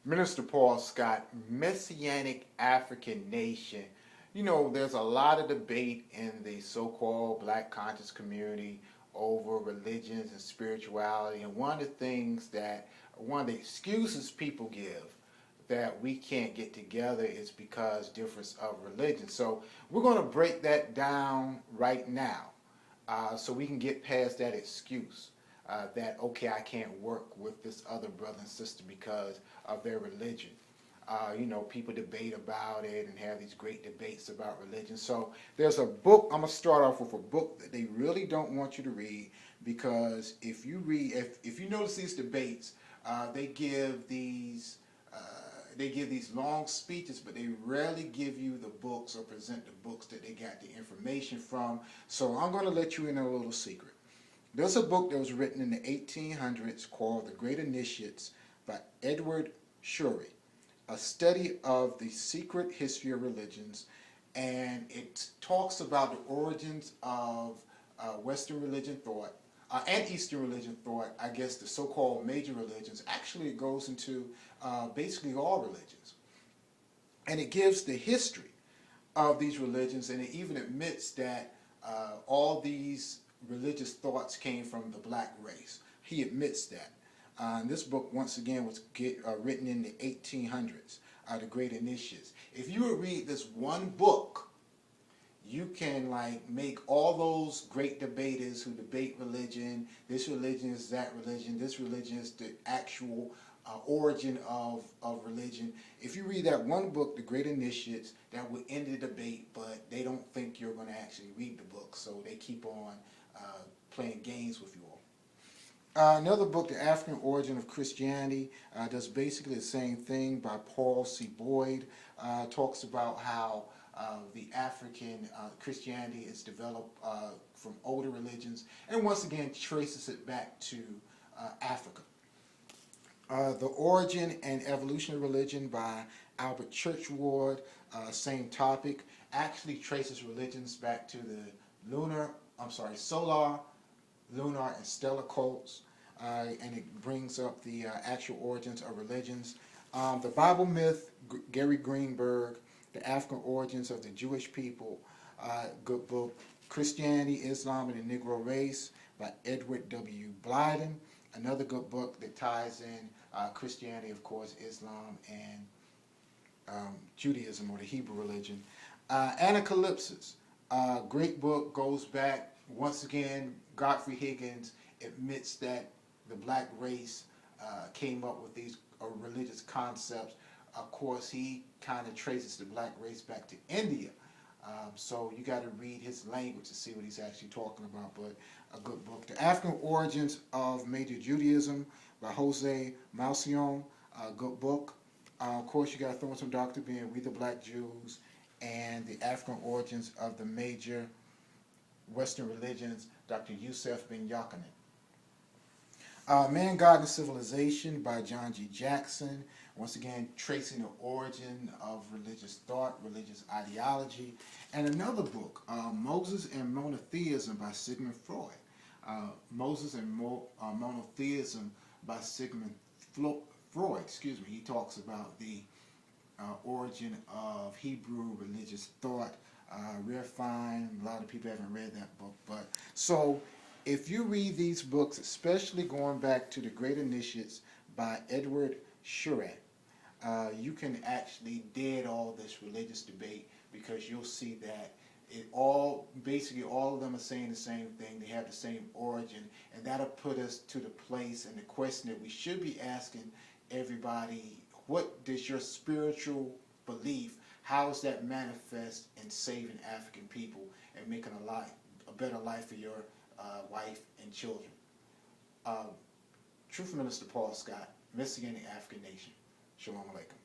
Minister Paul Scott, Messianic Afrikan Nation. You know, there's a lot of debate in the so-called black conscious community over religions and spirituality. And one of the excuses people give that we can't get together is because difference of religion. So we're going to break that down right now so we can get past that excuse. That okay, I can't work with this other brother and sister because of their religion. People debate about it and have these great debates about religion. So there's a book. I'm gonna start off with a book that they really don't want you to read because if you notice these debates, they give these. They give these long speeches, but they rarely give you the books or present the books that they got the information from. So I'm going to let you in on a little secret. There's a book that was written in the 1800s called The Great Initiates by Edward Shorey, a study of the secret history of religions, and it talks about the origins of Western religion thought and Eastern religion thought. I guess the so-called major religions. Actually, it goes into basically all religions, and it gives the history of these religions, and it even admits that all these religious thoughts came from the black race. He admits that. And this book, once again, was written in the 1800s, The Great Initiates. If you would read this one book, you can make all those great debaters who debate religion. This religion is that religion. This religion is the actual origin of religion. If you read that one book, The Great Initiates, that would end the debate, but they don't think you're going to actually read the book, so they keep on playing games with you all. Another book, The African Origin of Christianity, does basically the same thing by Paul C. Boyd. Talks about how the African Christianity is developed from older religions, and once again traces it back to Africa. The Origin and Evolution of Religion by Albert Churchward, same topic, actually traces religions back to the solar, lunar, and stellar cults, and it brings up the actual origins of religions. The Bible Myth, Gary Greenberg, The African Origins of the Jewish People, good book. Christianity, Islam, and the Negro Race by Edward W. Blyden, another good book that ties in Christianity, of course, Islam, and Judaism, or the Hebrew religion. Anacalypsis, great book, goes back, once again, Godfrey Higgins admits that the black race came up with these religious concepts. Of course, he kind of traces the black race back to India. So you got to read his language to see what he's actually talking about, but a good book. The African Origins of Major Judaism by Jose Malcion, a good book. Of course, you got to throw in some Dr. Ben, We the Black Jews, and The African Origins of the Major Western Religions, Dr. Yusef Ben Yakinen. Man, God, and Civilization by John G. Jackson. Once again, tracing the origin of religious thought, religious ideology. And another book, Moses and Monotheism by Sigmund Freud. Moses and Monotheism by Sigmund Freud. He talks about the origin of Hebrew religious thought. Rare find. A lot of people haven't read that book, but so if you read these books, especially going back to The Great Initiates by Edward Shorey, you can actually dead all this religious debate, because you'll see that basically all of them are saying the same thing. They have the same origin, and that'll put us to the place and the question that we should be asking everybody: what does your spiritual belief, how does that manifest in saving African people and making a better life for your wife and children? Truth Minister Paul Scott, Messianic Afrikan Nation. Shalom Aleichem.